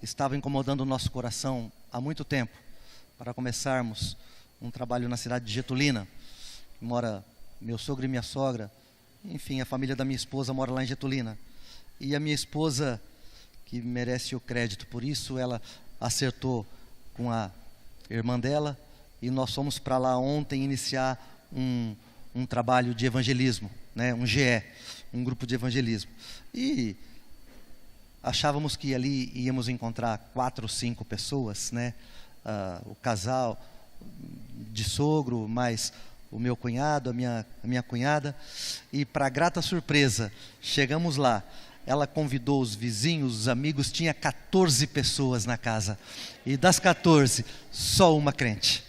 estava incomodando o nosso coração há muito tempo, para começarmos um trabalho na cidade de Getulina. Mora meu sogro e minha sogra, enfim, a família da minha esposa mora lá em Getulina. E a minha esposa, que merece o crédito por isso, ela acertou com a irmã dela, e nós fomos para lá ontem iniciar um trabalho de evangelismo, né? Um GE, um grupo de evangelismo. E achávamos que ali íamos encontrar 4 ou 5 pessoas, né? O casal de sogro, mais o meu cunhado, a minha cunhada. E para grata surpresa, chegamos lá. Ela convidou os vizinhos, os amigos, tinha 14 pessoas na casa. E das 14, só uma crente.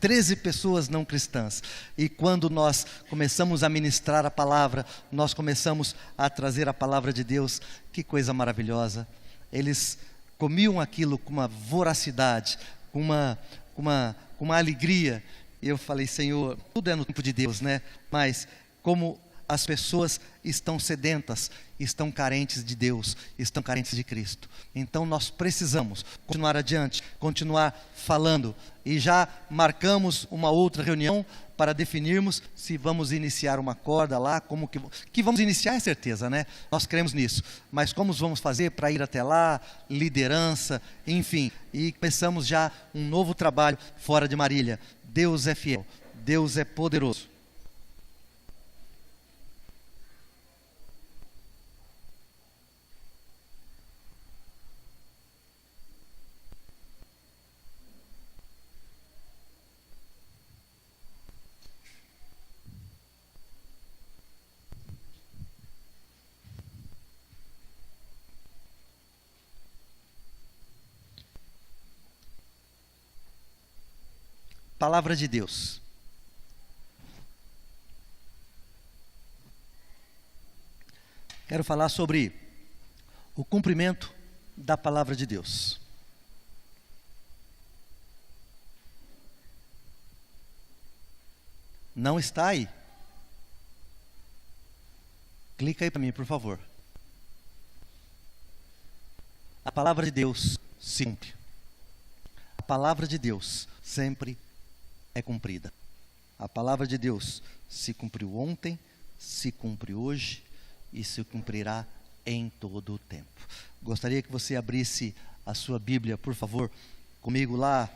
13 pessoas não cristãs. E quando nós começamos a ministrar a palavra, nós começamos a trazer a palavra de Deus, que coisa maravilhosa. Eles comiam aquilo com uma voracidade, com uma alegria. E eu falei, Senhor, tudo é no tempo de Deus, né? Mas como as pessoas estão sedentas, estão carentes de Deus, estão carentes de Cristo. Então nós precisamos continuar adiante, continuar falando. E já marcamos uma outra reunião para definirmos se vamos iniciar uma corda lá, como que vamos iniciar, é certeza, né? Nós cremos nisso. Mas como vamos fazer para ir até lá, liderança, enfim. E começamos já um novo trabalho fora de Marília. Deus é fiel, Deus é poderoso. Palavra de Deus. Quero falar sobre o cumprimento da palavra de Deus. Não está aí? Clica aí para mim, por favor. A palavra de Deus se cumpre. A palavra de Deus sempre é cumprida. A palavra de Deus se cumpriu ontem, se cumpre hoje e se cumprirá em todo o tempo. Gostaria que você abrisse a sua Bíblia, por favor, comigo lá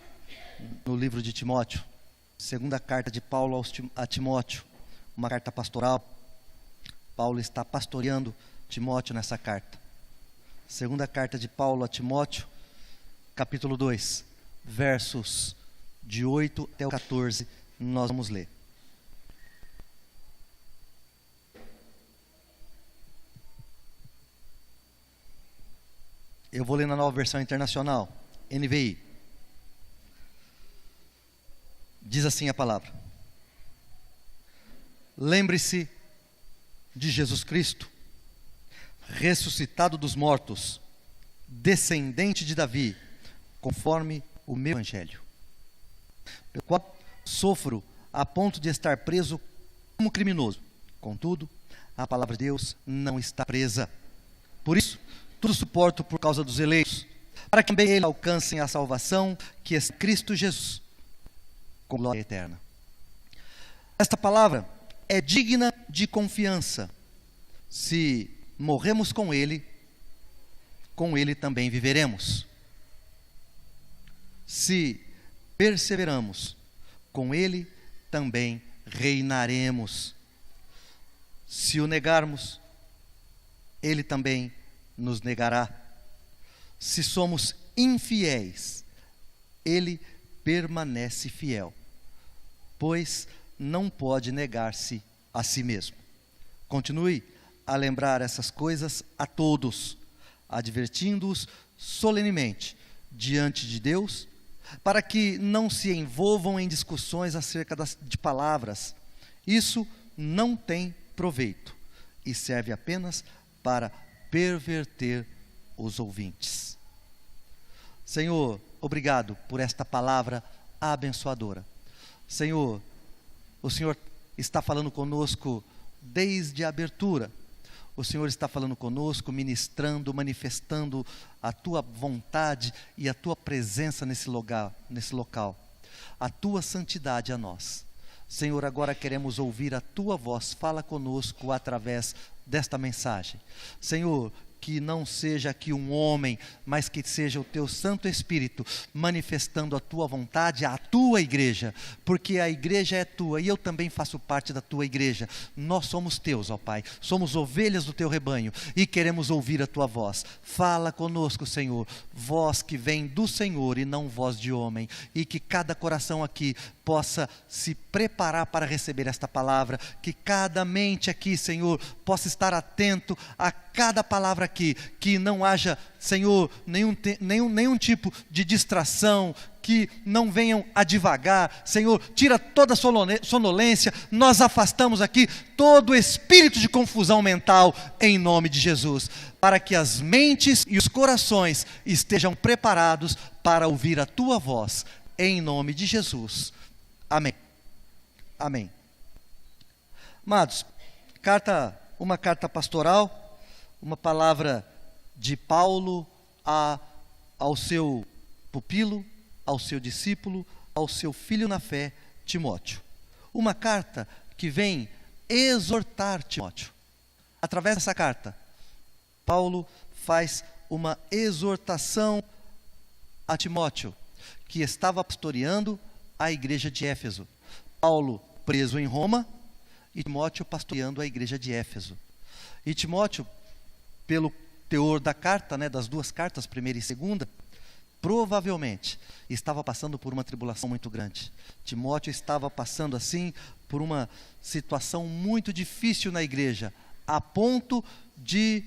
no livro de Timóteo, segunda carta de Paulo a Timóteo, uma carta pastoral. Paulo está pastoreando Timóteo nessa carta. Segunda carta de Paulo a Timóteo, capítulo 2, versos de 8 até o 14, nós vamos ler. Eu vou ler na Nova Versão Internacional, NVI. Diz assim a palavra: lembre-se de Jesus Cristo, ressuscitado dos mortos, descendente de Davi, conforme o meu evangelho, pelo qual sofro a ponto de estar preso como criminoso. Contudo, a palavra de Deus não está presa. Por isso, tudo suporto por causa dos eleitos, para que também eles alcancem a salvação que é Cristo Jesus, com glória eterna. Esta palavra é digna de confiança. Se morremos com Ele também viveremos. Se perseveramos, com Ele também reinaremos. Se o negarmos, Ele também nos negará. Se somos infiéis, Ele permanece fiel, pois não pode negar-se a si mesmo. Continue a lembrar essas coisas a todos, advertindo-os solenemente diante de Deus, para que não se envolvam em discussões acerca de palavras. Isso não tem proveito e serve apenas para perverter os ouvintes. Senhor, obrigado por esta palavra abençoadora. Senhor, o Senhor está falando conosco desde a abertura. o Senhor está falando conosco, ministrando, manifestando a tua vontade e a tua presença nesse local. A tua santidade a nós. Senhor, agora queremos ouvir a tua voz, fala conosco através desta mensagem. Senhor, que não seja aqui um homem, mas que seja o teu Santo Espírito manifestando a tua vontade à tua igreja, porque a igreja é tua e eu também faço parte da tua igreja. Nós somos teus, ó Pai, somos ovelhas do teu rebanho e queremos ouvir a tua voz. Fala conosco, Senhor, voz que vem do Senhor e não voz de homem, e que cada coração aqui possa se preparar para receber esta palavra, que cada mente aqui, Senhor, possa estar atento a cada palavra aqui, que não haja, Senhor, nenhum tipo de distração, que não venham a divagar. Senhor, tira toda a sonolência, nós afastamos aqui todo espírito de confusão mental, em nome de Jesus, para que as mentes e os corações estejam preparados para ouvir a tua voz, em nome de Jesus. Amém. Amém. Amados, uma carta pastoral, uma palavra de Paulo ao seu pupilo, ao seu discípulo, ao seu filho na fé, Timóteo. Uma carta que vem exortar Timóteo. Através dessa carta, Paulo faz uma exortação a Timóteo, que estava pastoreando a igreja de Éfeso. Paulo preso em Roma e Timóteo pastoreando a igreja de Éfeso. E Timóteo, pelo teor da carta, das duas cartas, primeira e segunda, provavelmente estava passando por uma tribulação muito grande. Timóteo estava passando assim por uma situação muito difícil na igreja, a ponto de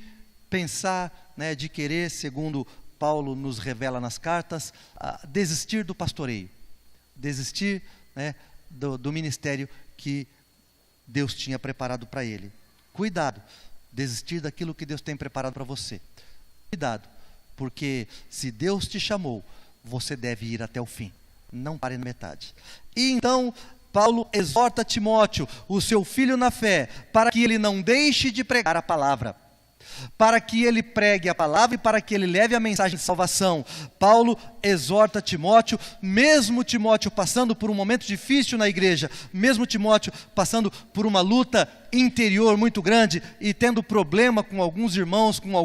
pensar, de querer, segundo Paulo nos revela nas cartas, desistir do pastoreio, desistir do ministério que Deus tinha preparado para ele. Cuidado, desistir daquilo que Deus tem preparado para você. Cuidado, porque se Deus te chamou, você deve ir até o fim, não pare na metade. E então Paulo exorta Timóteo, o seu filho na fé, para que ele não deixe de pregar a palavra, para que ele pregue a palavra e para que ele leve a mensagem de salvação. Paulo exorta Timóteo, mesmo Timóteo passando por um momento difícil na igreja, mesmo Timóteo passando por uma luta interior muito grande e tendo problema com alguns irmãos, com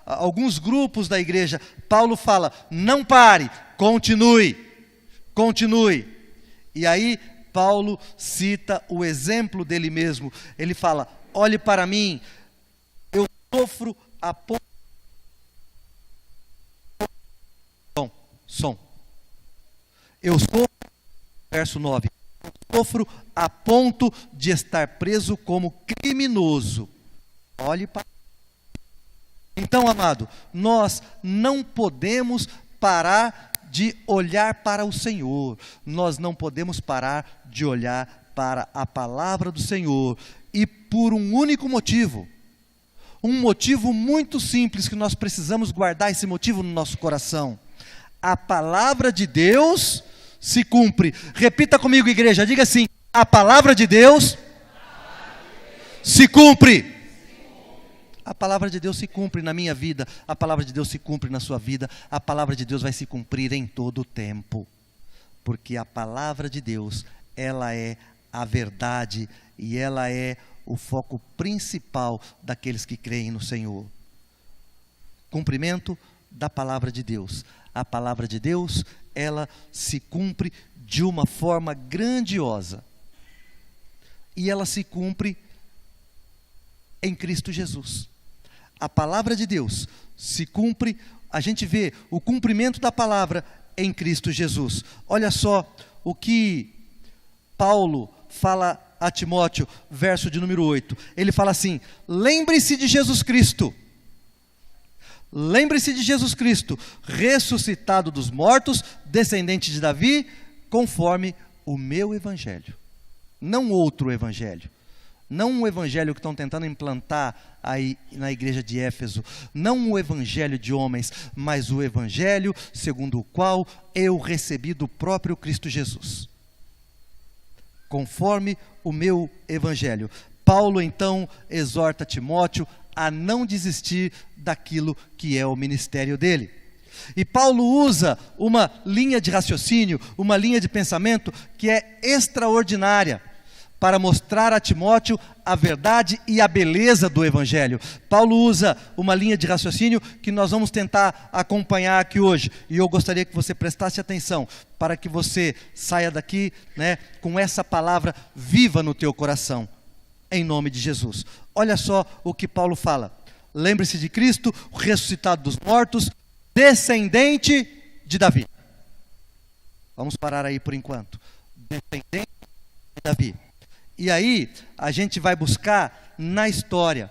alguns grupos da igreja, Paulo fala, não pare, continue. E aí Paulo cita o exemplo dele mesmo. Ele fala, olhe para mim, eu sofro a ponto... Eu sofro, verso 9, eu sofro a ponto de estar preso como criminoso. Olhe para... Então, amado, nós não podemos parar de olhar para o Senhor. Nós não podemos parar de olhar para a palavra do Senhor. E por um único motivo. Um motivo muito simples, que nós precisamos guardar esse motivo no nosso coração. A palavra de Deus se cumpre. Repita comigo, igreja, diga assim: a palavra de Deus se cumpre. A palavra de Deus se cumpre na minha vida, a palavra de Deus se cumpre na sua vida, a palavra de Deus vai se cumprir em todo o tempo. Porque a palavra de Deus, ela é a verdade e ela é o foco principal daqueles que creem no Senhor. Cumprimento da palavra de Deus. A palavra de Deus, ela se cumpre de uma forma grandiosa. E ela se cumpre em Cristo Jesus. A palavra de Deus se cumpre, a gente vê o cumprimento da palavra em Cristo Jesus. Olha só o que Paulo fala a Timóteo, verso de número 8. Ele fala assim: lembre-se de Jesus Cristo. Lembre-se de Jesus Cristo, ressuscitado dos mortos, descendente de Davi, conforme o meu evangelho. Não outro evangelho. Não o evangelho que estão tentando implantar aí na igreja de Éfeso. Não o evangelho de homens, mas o evangelho segundo o qual eu recebi do próprio Cristo Jesus. Conforme o meu evangelho. Paulo então exorta Timóteo a não desistir daquilo que é o ministério dele. E Paulo usa uma linha de raciocínio, uma linha de pensamento que é extraordinária para mostrar a Timóteo a verdade e a beleza do Evangelho. Paulo usa uma linha de raciocínio que nós vamos tentar acompanhar aqui hoje. E eu gostaria que você prestasse atenção para que você saia daqui, com essa palavra viva no teu coração, em nome de Jesus. Olha só o que Paulo fala. Lembre-se de Cristo, ressuscitado dos mortos, descendente de Davi. Vamos parar aí por enquanto. Descendente de Davi. E aí, a gente vai buscar na história,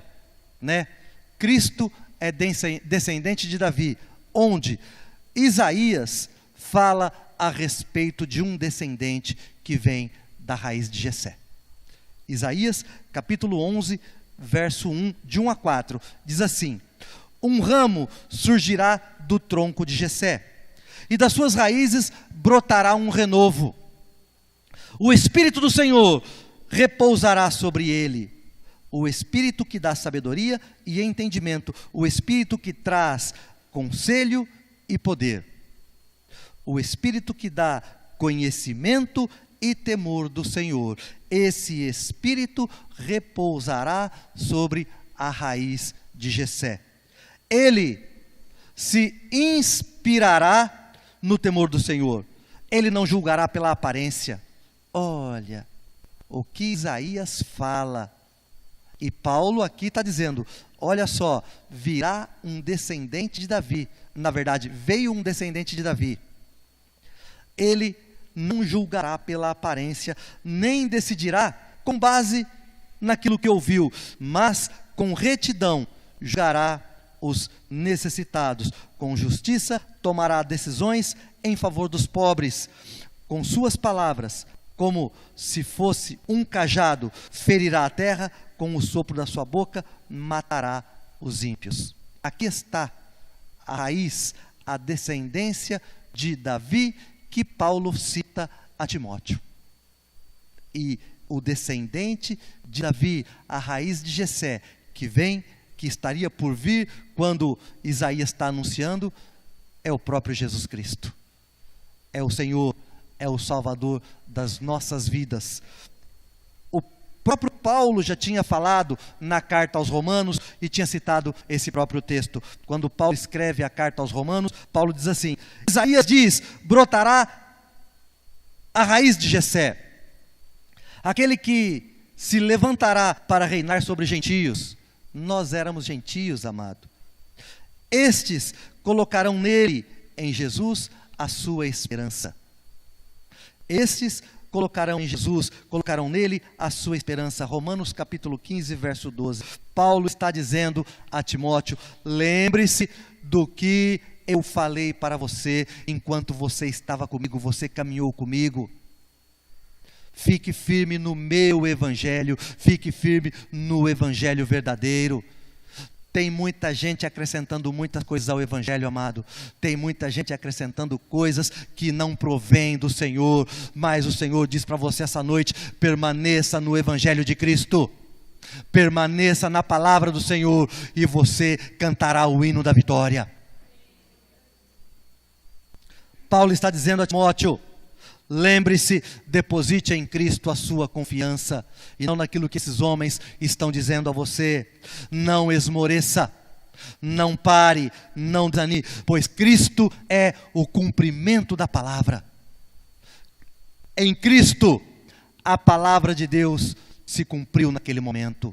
Cristo é descendente de Davi, onde Isaías fala a respeito de um descendente que vem da raiz de Jessé. Isaías, capítulo 11, verso 1, de 1 a 4, diz assim: um ramo surgirá do tronco de Jessé, e das suas raízes brotará um renovo. O Espírito do Senhor repousará sobre ele, o Espírito que dá sabedoria e entendimento, o Espírito que traz conselho e poder, o Espírito que dá conhecimento e temor do Senhor. Esse Espírito repousará sobre a raiz de Jessé. Ele se inspirará no temor do Senhor. Ele não julgará pela aparência. Olha o que Isaías fala. E Paulo aqui está dizendo, olha só, virá um descendente de Davi. Na verdade, veio um descendente de Davi. Ele não julgará pela aparência, nem decidirá com base naquilo que ouviu, mas com retidão julgará os necessitados, com justiça tomará decisões em favor dos pobres, com suas palavras, como se fosse um cajado, ferirá a terra, com o sopro da sua boca, matará os ímpios. Aqui está a raiz, a descendência de Davi, que Paulo cita a Timóteo. E o descendente de Davi, a raiz de Jessé, que vem, que estaria por vir, quando Isaías está anunciando, é o próprio Jesus Cristo. É o Senhor, é o Salvador das nossas vidas. O próprio Paulo já tinha falado na carta aos Romanos e tinha citado esse próprio texto. Quando Paulo escreve a carta aos Romanos, Paulo diz assim: Isaías diz, brotará a raiz de Jessé, aquele que se levantará para reinar sobre gentios. Nós éramos gentios, amado. Estes colocarão nele, em Jesus, a sua esperança. Estes colocarão em Jesus, colocarão nele a sua esperança. Romanos capítulo 15, verso 12. Paulo está dizendo a Timóteo: lembre-se do que eu falei para você enquanto você estava comigo, você caminhou comigo. Fique firme no meu evangelho, fique firme no evangelho verdadeiro. Tem muita gente acrescentando muitas coisas ao evangelho, amado. Tem muita gente acrescentando coisas que não provém do Senhor. Mas o Senhor diz para você essa noite: permaneça no evangelho de Cristo. Permaneça na palavra do Senhor e você cantará o hino da vitória. Paulo está dizendo a Timóteo: lembre-se, deposite em Cristo a sua confiança, e não naquilo que esses homens estão dizendo a você. Não esmoreça, não pare, não desanime, pois Cristo é o cumprimento da palavra. Em Cristo, a palavra de Deus se cumpriu naquele momento.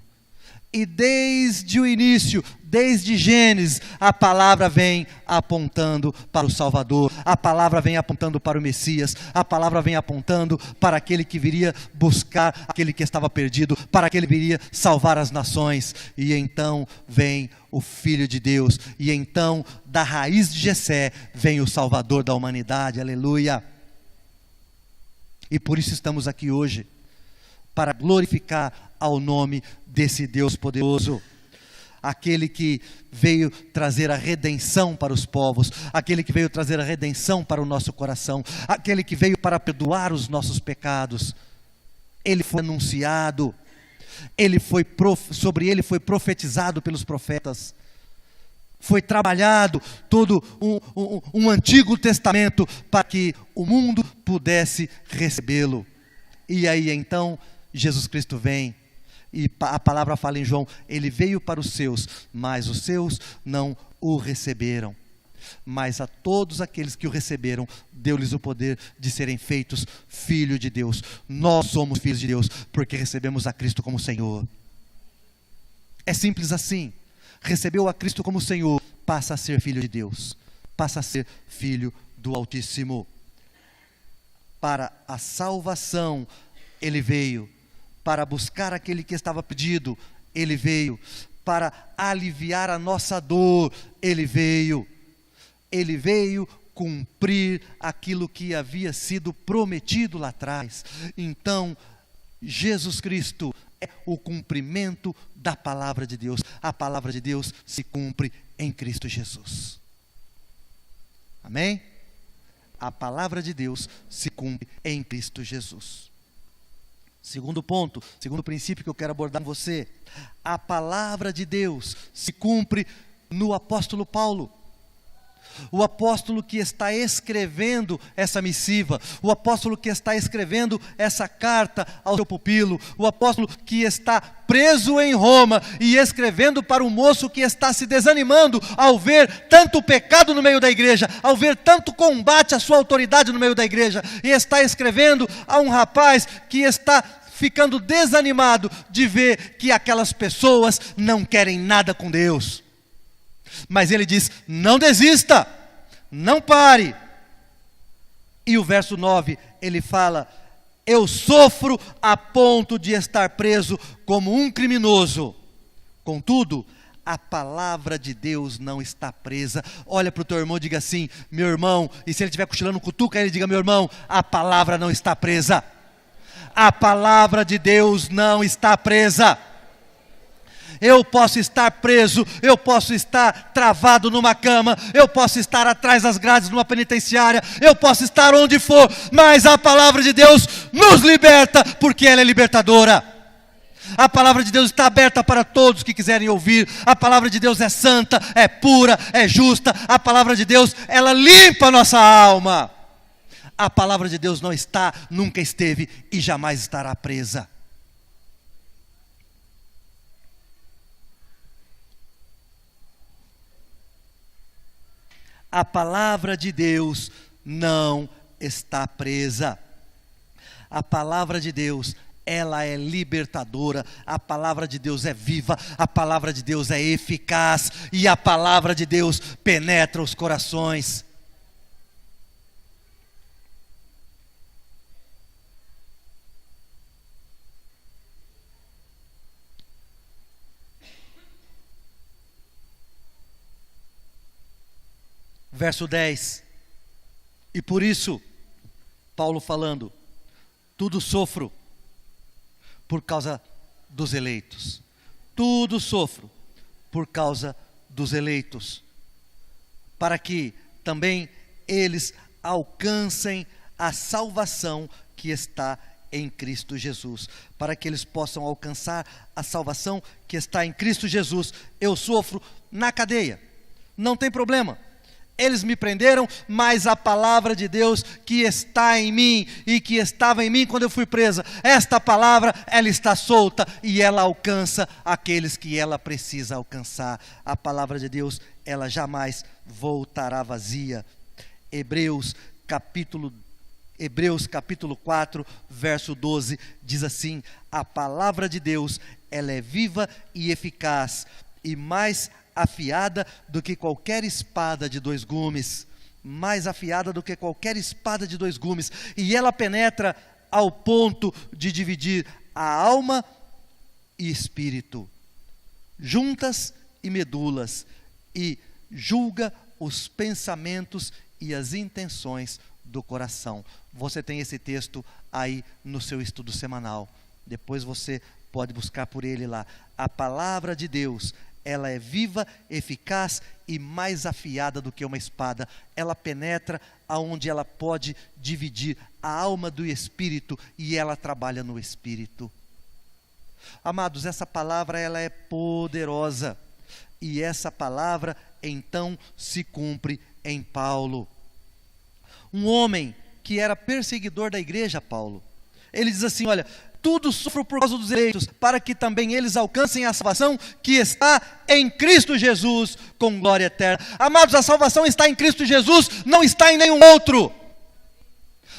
E desde o início, desde Gênesis, a palavra vem apontando para o Salvador, a palavra vem apontando para o Messias, a palavra vem apontando para aquele que viria buscar aquele que estava perdido, para aquele que viria salvar as nações. E então vem o Filho de Deus, e então da raiz de Jessé vem o Salvador da humanidade, aleluia. E por isso estamos aqui hoje, para glorificar ao nome desse Deus poderoso, aquele que veio trazer a redenção para os povos, aquele que veio trazer a redenção para o nosso coração, aquele que veio para perdoar os nossos pecados. Ele foi anunciado, Sobre ele foi profetizado pelos profetas. Foi trabalhado todo um Antigo Testamento para que o mundo pudesse recebê-lo. E aí então Jesus Cristo vem, e a palavra fala em João, ele veio para os seus, mas os seus não o receberam. Mas a todos aqueles que o receberam, deu-lhes o poder de serem feitos filhos de Deus. Nós somos filhos de Deus, porque recebemos a Cristo como Senhor. É simples assim. Recebeu a Cristo como Senhor, passa a ser filho de Deus, passa a ser filho do Altíssimo. Para a salvação, ele veio. Para buscar aquele que estava perdido, ele veio. Para aliviar a nossa dor, ele veio. Ele veio cumprir aquilo que havia sido prometido lá atrás. Então, Jesus Cristo é o cumprimento da palavra de Deus. A palavra de Deus se cumpre em Cristo Jesus. Amém? A palavra de Deus se cumpre em Cristo Jesus. Segundo ponto, segundo princípio que eu quero abordar com você. A palavra de Deus se cumpre no apóstolo Paulo. O apóstolo que está escrevendo essa missiva, o apóstolo que está escrevendo essa carta ao seu pupilo, o apóstolo que está preso em Roma e escrevendo para um moço que está se desanimando ao ver tanto pecado no meio da igreja, ao ver tanto combate à sua autoridade no meio da igreja, e está escrevendo a um rapaz que está ficando desanimado de ver que aquelas pessoas não querem nada com Deus. Mas ele diz, não desista, não pare. E o verso 9, ele fala, eu sofro a ponto de estar preso como um criminoso. Contudo, a palavra de Deus não está presa. Olha para o teu irmão e diga assim, meu irmão, e se ele estiver cochilando, cutuca ele, diga, meu irmão, a palavra não está presa. A palavra de Deus não está presa. Eu posso estar preso, eu posso estar travado numa cama, eu posso estar atrás das grades numa penitenciária, eu posso estar onde for, mas a palavra de Deus nos liberta, porque ela é libertadora. A palavra de Deus está aberta para todos que quiserem ouvir. A palavra de Deus é santa, é pura, é justa. A palavra de Deus, ela limpa a nossa alma. A palavra de Deus não está, nunca esteve e jamais estará presa. A palavra de Deus não está presa. A palavra de Deus, ela é libertadora. A palavra de Deus é viva. A palavra de Deus é eficaz. E a palavra de Deus penetra os corações. Verso 10, e por isso, Paulo falando, tudo sofro por causa dos eleitos, tudo sofro por causa dos eleitos, para que também eles alcancem a salvação que está em Cristo Jesus, para que eles possam alcançar a salvação que está em Cristo Jesus. Eu sofro na cadeia, não tem problema. Eles me prenderam, mas a palavra de Deus que está em mim e que estava em mim quando eu fui presa, esta palavra, ela está solta e ela alcança aqueles que ela precisa alcançar. A palavra de Deus, ela jamais voltará vazia. Hebreus capítulo 4, verso 12, diz assim, a palavra de Deus, ela é viva e eficaz e mais afiada do que qualquer espada de 2 gumes, mais afiada do que qualquer espada de 2 gumes, e ela penetra ao ponto de dividir a alma e espírito, juntas e medulas, e julga os pensamentos e as intenções do coração. Você tem esse texto aí no seu estudo semanal, depois você pode buscar por ele lá. A palavra de Deus, ela é viva, eficaz e mais afiada do que uma espada. Ela penetra aonde ela pode dividir a alma do espírito e ela trabalha no espírito. Amados, essa palavra ela é poderosa. E essa palavra então se cumpre em Paulo. Um homem que era perseguidor da igreja, Paulo, ele diz assim, olha, tudo sofro por causa dos eleitos, para que também eles alcancem a salvação que está em Cristo Jesus, com glória eterna. Amados, a salvação está em Cristo Jesus, não está em nenhum outro.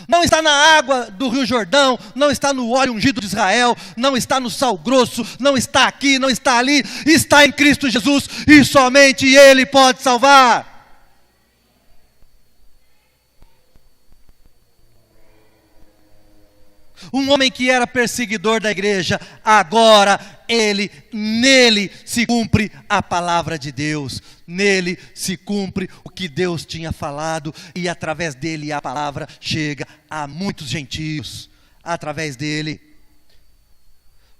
Não está na água do Rio Jordão, não está no óleo ungido de Israel, não está no sal grosso, não está aqui, não está ali, está em Cristo Jesus, e somente Ele pode salvar. Um homem que era perseguidor da igreja, agora nele se cumpre a palavra de Deus, nele se cumpre o que Deus tinha falado, e através dele a palavra chega a muitos gentios, através dele.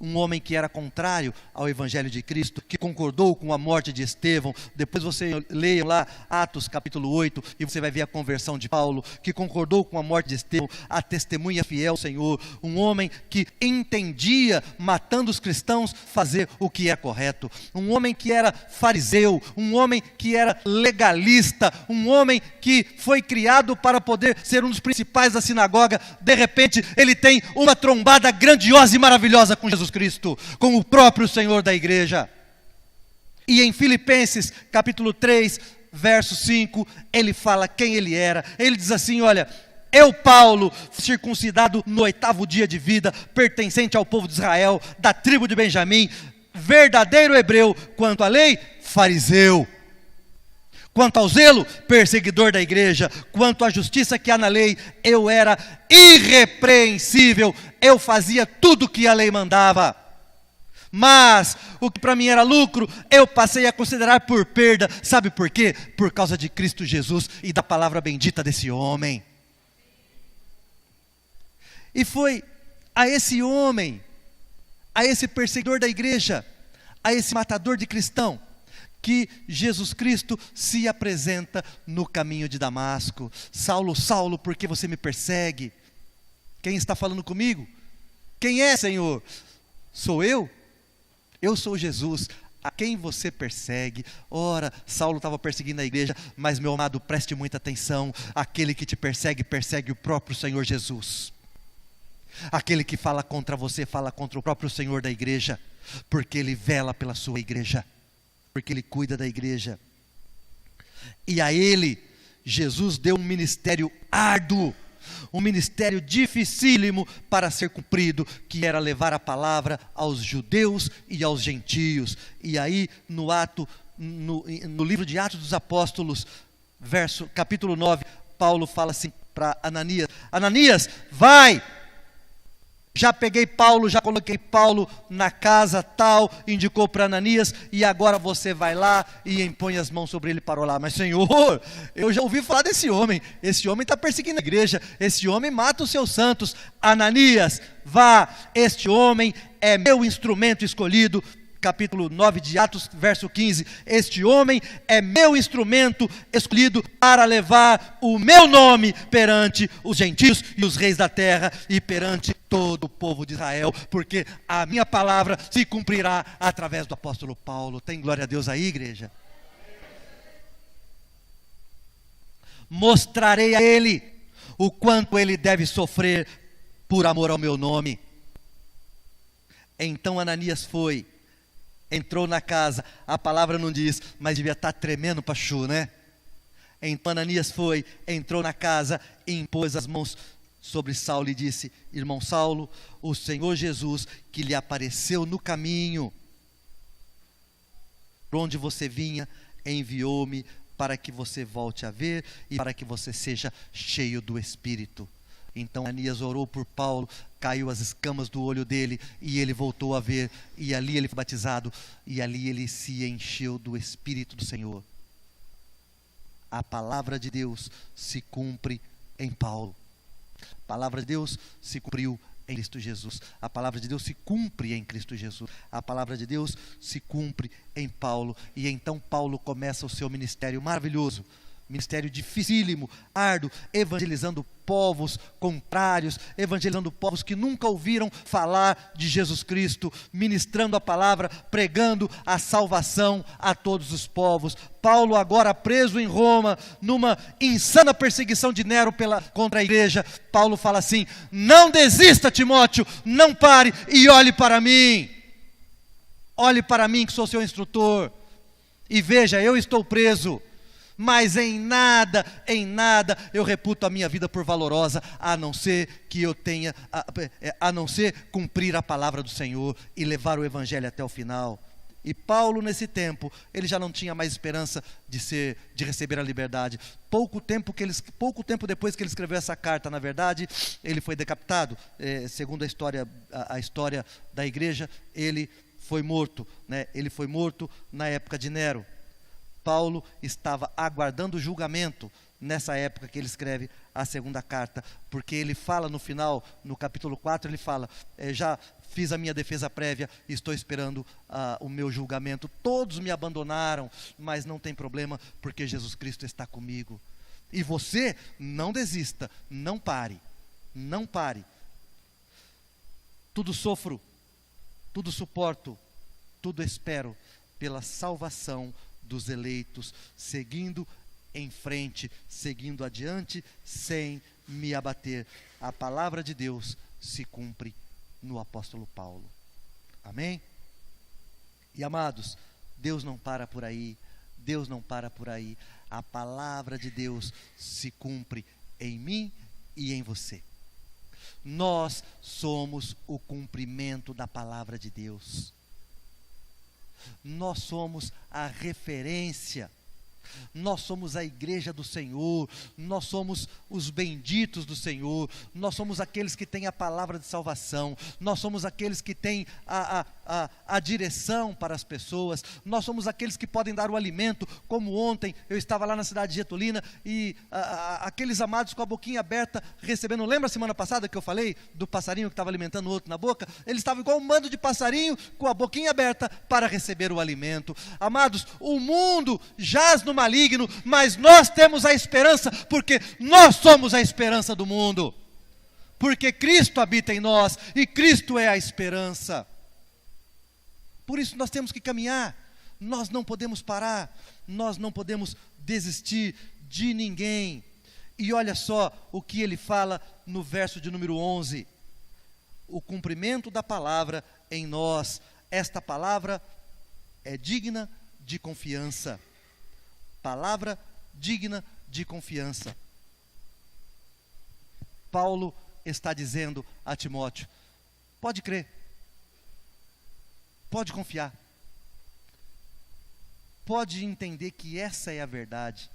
Um homem que era contrário ao Evangelho de Cristo, que concordou com a morte de Estevão. Depois você leia lá Atos capítulo 8, e você vai ver a conversão de Paulo, que concordou com a morte de Estevão, a testemunha fiel ao Senhor. Um homem que entendia, matando os cristãos, fazer o que é correto. Um homem que era fariseu, um homem que era legalista, um homem que foi criado para poder ser um dos principais da sinagoga. De repente, ele tem uma trombada grandiosa e maravilhosa com Jesus Cristo, com o próprio Senhor da igreja. E em Filipenses capítulo 3, verso 5, ele fala quem ele era. Ele diz assim, olha, eu, Paulo, circuncidado no 8º dia de vida, pertencente ao povo de Israel, da tribo de Benjamim, verdadeiro hebreu, quanto à lei, fariseu. Quanto ao zelo, perseguidor da igreja. Quanto à justiça que há na lei, eu era irrepreensível. Eu fazia tudo o que a lei mandava. Mas o que para mim era lucro, eu passei a considerar por perda. Sabe por quê? Por causa de Cristo Jesus e da palavra bendita desse homem. E foi a esse homem, a esse perseguidor da igreja, a esse matador de cristão, que Jesus Cristo se apresenta no caminho de Damasco. Saulo, Saulo, por que você me persegue? Quem está falando comigo? Quem é, Senhor? Sou eu? Eu sou Jesus, a quem você persegue. Ora, Saulo estava perseguindo a igreja, mas meu amado, preste muita atenção. Aquele que te persegue, persegue o próprio Senhor Jesus. Aquele que fala contra você, fala contra o próprio Senhor da igreja, porque Ele vela pela sua igreja, porque Ele cuida da igreja. E a Ele, Jesus deu um ministério árduo, um ministério dificílimo para ser cumprido, que era levar a palavra aos judeus e aos gentios. E aí no livro de Atos dos Apóstolos, capítulo 9, Paulo fala assim para Ananias, Ananias, vai! Já peguei Paulo, já coloquei Paulo na casa tal, indicou para Ananias, e agora você vai lá e impõe as mãos sobre ele para orar. Mas Senhor, eu já ouvi falar desse homem, esse homem está perseguindo a igreja, esse homem mata os seus santos. Ananias, vá, este homem é meu instrumento escolhido. Capítulo 9 de Atos, verso 15, este homem é meu instrumento escolhido para levar o meu nome perante os gentios e os reis da terra e perante todo o povo de Israel, porque a minha palavra se cumprirá através do apóstolo Paulo. Tem glória a Deus aí, igreja? Mostrarei a ele o quanto ele deve sofrer por amor ao meu nome. Então Ananias foi, entrou na casa, a palavra não diz, mas devia estar tremendo para chu, né? Então Ananias foi, entrou na casa, impôs as mãos sobre Saulo e disse, irmão Saulo, o Senhor Jesus que lhe apareceu no caminho, por onde você vinha, enviou-me para que você volte a ver e para que você seja cheio do Espírito. Então Ananias orou por Paulo, caiu as escamas do olho dele e ele voltou a ver, e ali ele foi batizado, e ali ele se encheu do Espírito do Senhor. A palavra de Deus se cumpre em Paulo. A palavra de Deus se cumpriu em Cristo Jesus. A palavra de Deus se cumpre em Cristo Jesus. A palavra de Deus se cumpre em Paulo. E então Paulo começa o seu ministério maravilhoso. Ministério dificílimo, árduo, evangelizando povos contrários, evangelizando povos que nunca ouviram falar de Jesus Cristo, ministrando a palavra, pregando a salvação a todos os povos. Paulo, agora preso em Roma, numa insana perseguição de Nero contra a igreja, Paulo fala assim: não desista, Timóteo, não pare e olhe para mim. Olhe para mim, que sou seu instrutor, e veja, eu estou preso, mas em nada eu reputo a minha vida por valorosa, a não ser que eu tenha, a não ser cumprir a palavra do Senhor e levar o evangelho até o final. E Paulo, nesse tempo, ele já não tinha mais esperança de receber a liberdade. Pouco tempo depois que ele escreveu essa carta, na verdade, ele foi decapitado. Segundo a história da igreja, ele foi morto, né? Ele foi morto na época de Nero. Paulo estava aguardando o julgamento nessa época que ele escreve a segunda carta, porque ele fala no final, no capítulo 4, ele fala: já fiz a minha defesa prévia, estou esperando o meu julgamento. Todos me abandonaram, mas não tem problema, porque Jesus Cristo está comigo. E você não desista, não pare, não pare. Tudo sofro, tudo suporto, tudo espero pela salvação dos eleitos, seguindo em frente, seguindo adiante, sem me abater. A palavra de Deus se cumpre no apóstolo Paulo. Amém? E amados, Deus não para por aí, Deus não para por aí. A palavra de Deus se cumpre em mim e em você. Nós somos o cumprimento da palavra de Deus. Nós somos a referência, nós somos a igreja do Senhor, nós somos os benditos do Senhor, nós somos aqueles que têm a palavra de salvação, nós somos aqueles que têm a direção para as pessoas, nós somos aqueles que podem dar o alimento. Como ontem eu estava lá na cidade de Getulina e aqueles amados com a boquinha aberta recebendo. Lembra a semana passada que eu falei do passarinho que estava alimentando o outro na boca? Eles estavam igual um bando de passarinho com a boquinha aberta para receber o alimento. Amados, o mundo jaz no maligno, mas nós temos a esperança, porque nós somos a esperança do mundo, porque Cristo habita em nós e Cristo é a esperança. Por isso nós temos que caminhar, nós não podemos parar, nós não podemos desistir de ninguém. E olha só o que ele fala no verso de número 11: o cumprimento da palavra em nós. Esta palavra é digna de confiança. Palavra digna de confiança. Paulo está dizendo a Timóteo: pode crer, pode confiar, pode entender que essa é a verdade.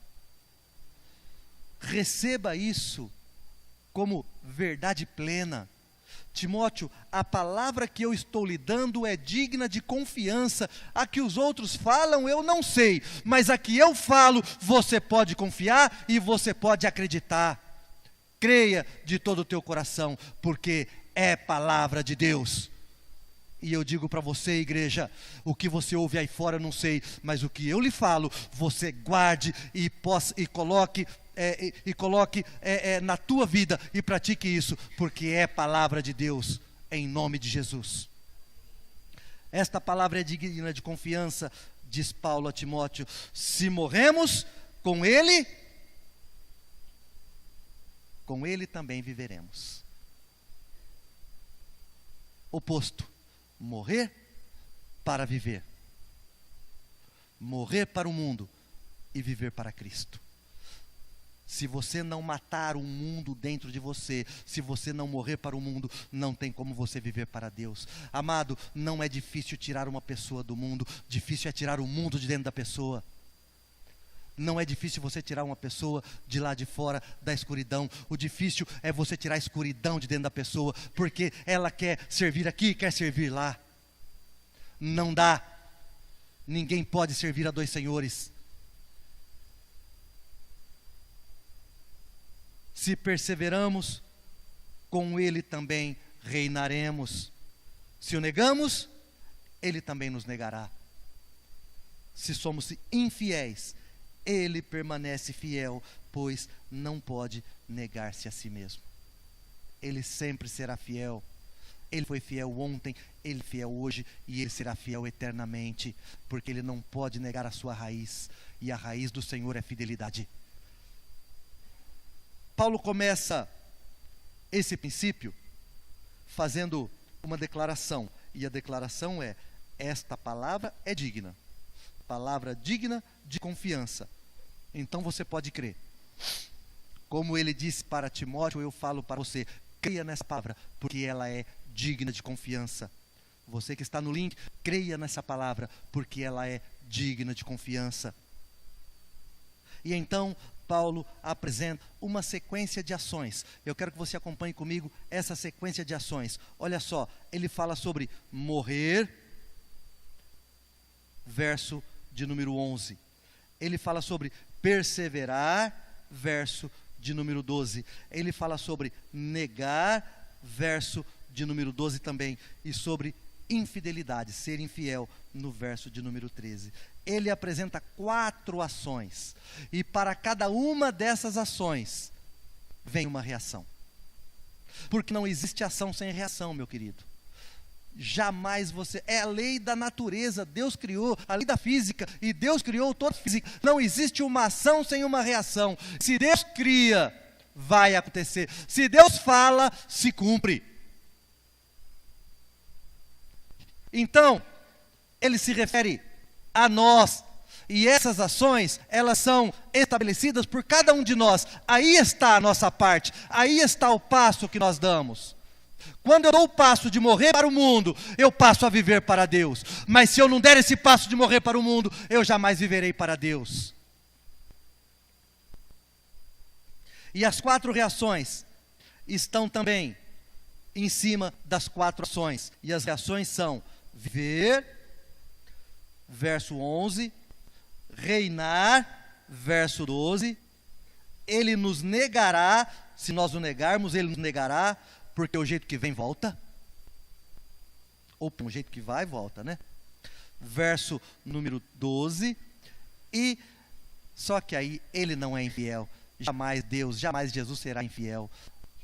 Receba isso como verdade plena. Timóteo, a palavra que eu estou lhe dando é digna de confiança. A que os outros falam eu não sei, mas a que eu falo você pode confiar e você pode acreditar. Creia de todo o teu coração, porque é palavra de Deus. E eu digo para você, igreja, o que você ouve aí fora eu não sei, mas o que eu lhe falo, você guarde e coloque na tua vida e pratique isso, porque é palavra de Deus, em nome de Jesus. Esta palavra é digna de confiança, diz Paulo a Timóteo. Se morremos com Ele também viveremos. Oposto: morrer para viver, morrer para o mundo e viver para Cristo. Se você não matar o mundo dentro de você, se você não morrer para o mundo, não tem como você viver para Deus. Amado, não é difícil tirar uma pessoa do mundo, difícil é tirar o mundo de dentro da pessoa. Não é difícil você tirar uma pessoa de lá de fora da escuridão. O difícil é você tirar a escuridão de dentro da pessoa, porque ela quer servir aqui, quer servir lá. Não dá. Ninguém pode servir a dois senhores. Se perseveramos, com Ele também reinaremos. Se o negamos, Ele também nos negará. Se somos infiéis, ele permanece fiel, pois não pode negar-se a si mesmo. Ele sempre será fiel. Ele foi fiel ontem, ele é fiel hoje e ele será fiel eternamente, porque ele não pode negar a sua raiz, e a raiz do Senhor é fidelidade. Paulo começa esse princípio fazendo uma declaração, e a declaração é: esta palavra é digna, palavra digna de confiança, então você pode crer. Como ele disse para Timóteo, eu falo para você: creia nessa palavra, porque ela é digna de confiança. Você que está no link, creia nessa palavra, porque ela é digna de confiança. E então Paulo apresenta uma sequência de ações. Eu quero que você acompanhe comigo essa sequência de ações. Olha só, ele fala sobre morrer, verso de número 11. Ele fala sobre perseverar, verso de número 12. Ele fala sobre negar, verso de número 12 também. E sobre infidelidade, ser infiel, no verso de número 13. Ele apresenta 4 ações. E para cada uma dessas ações, vem uma reação. Porque não existe ação sem reação, meu querido. Jamais você... É a lei da natureza, Deus criou, a lei da física, e Deus criou toda a física. Não existe uma ação sem uma reação. Se Deus cria, vai acontecer. Se Deus fala, se cumpre. Então, ele se refere a nós, e essas ações, elas são estabelecidas por cada um de nós. Aí está a nossa parte, aí está o passo que nós damos. Quando eu dou o passo de morrer para o mundo, eu passo a viver para Deus. Mas se eu não der esse passo de morrer para o mundo, eu jamais viverei para Deus. E as 4 reações estão também em cima das 4 ações. E as reações são: viver, verso 11, reinar, verso 12, ele nos negará, se nós o negarmos, ele nos negará, porque o jeito que vem volta, ou o jeito que vai, volta, né? Verso número 12, e só que aí ele não é infiel, jamais Deus, jamais Jesus será infiel.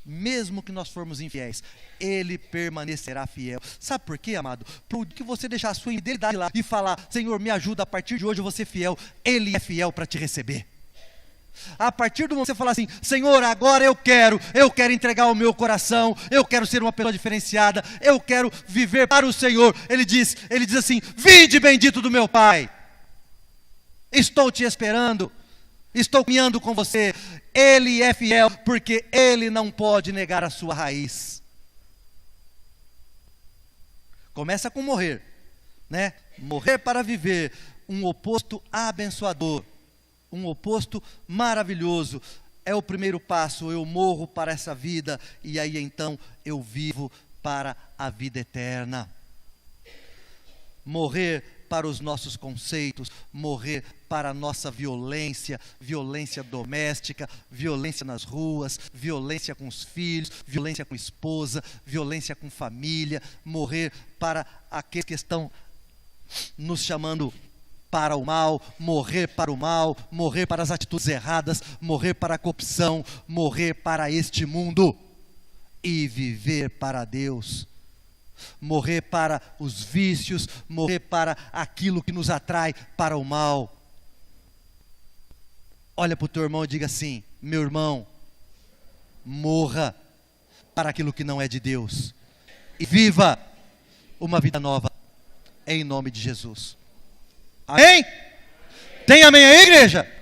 Mesmo que nós formos infiéis, ele permanecerá fiel. Sabe por quê, amado? Porque você deixar a sua infidelidade lá e falar: Senhor, me ajuda, a partir de hoje eu vou ser fiel. Ele é fiel para te receber. A partir do momento que você falar assim: Senhor, agora eu quero entregar o meu coração, eu quero ser uma pessoa diferenciada, eu quero viver para o Senhor. Ele diz assim: vinde bendito do meu Pai, estou te esperando, estou caminhando com você. Ele é fiel, porque ele não pode negar a sua raiz. Começa com morrer, né? Morrer para viver, um oposto abençoador, um oposto maravilhoso. É o primeiro passo, eu morro para essa vida, e aí então eu vivo para a vida eterna. Morrer para os nossos conceitos, morrer para a nossa violência, violência doméstica, violência nas ruas, violência com os filhos, violência com a esposa, violência com família, morrer para aqueles que estão nos chamando para o mal, morrer para o mal, morrer para as atitudes erradas, morrer para a corrupção, morrer para este mundo e viver para Deus. Morrer para os vícios, morrer para aquilo que nos atrai para o mal. Olha para o teu irmão e diga assim: meu irmão, morra para aquilo que não é de Deus e viva uma vida nova, em nome de Jesus. Amém? Tem amém aí, igreja?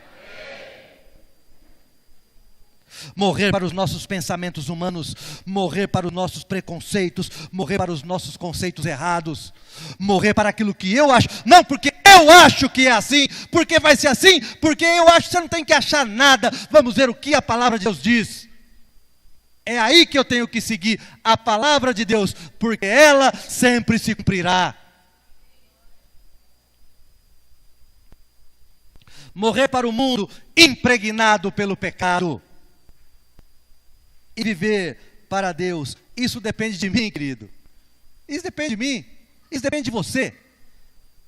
Morrer para os nossos pensamentos humanos, morrer para os nossos preconceitos, morrer para os nossos conceitos errados, morrer para aquilo que eu acho, não porque eu acho que é assim, porque vai ser assim, porque eu acho que você não tem que achar nada. Vamos ver o que a palavra de Deus diz. É aí que eu tenho que seguir a palavra de Deus, porque ela sempre se cumprirá. Morrer para o mundo impregnado pelo pecado e viver para Deus. Isso depende de mim, querido. Isso depende de mim. Isso depende de você.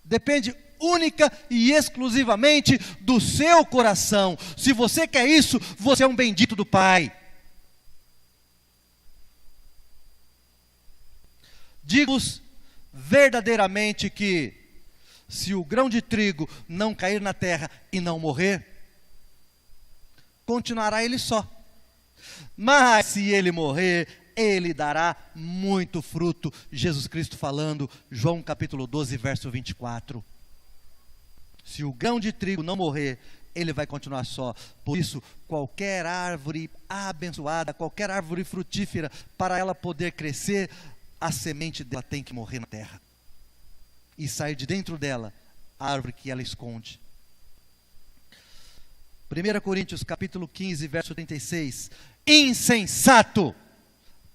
Depende única e exclusivamente do seu coração. Se você quer isso, você é um bendito do Pai. Digo-vos verdadeiramente que, se o grão de trigo não cair na terra e não morrer, continuará ele só. Mas se ele morrer, ele dará muito fruto. Jesus Cristo falando, João capítulo 12, verso 24. Se o grão de trigo não morrer, ele vai continuar só. Por isso, qualquer árvore abençoada, qualquer árvore frutífera, para ela poder crescer, a semente dela tem que morrer na terra. E sair de dentro dela a árvore que ela esconde. 1 Coríntios capítulo 15, verso 36. Insensato!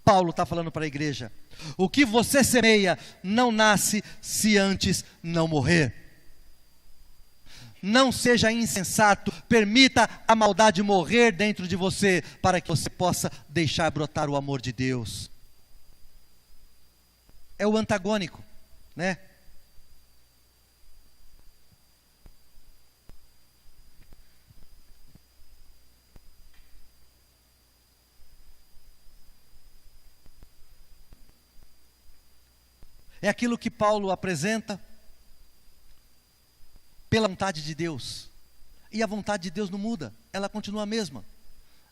Paulo está falando para a igreja. O que você semeia não nasce se antes não morrer. Não seja insensato, permita a maldade morrer dentro de você, para que você possa deixar brotar o amor de Deus. É o antagônico, né? É aquilo que Paulo apresenta pela vontade de Deus. E a vontade de Deus não muda, ela continua a mesma.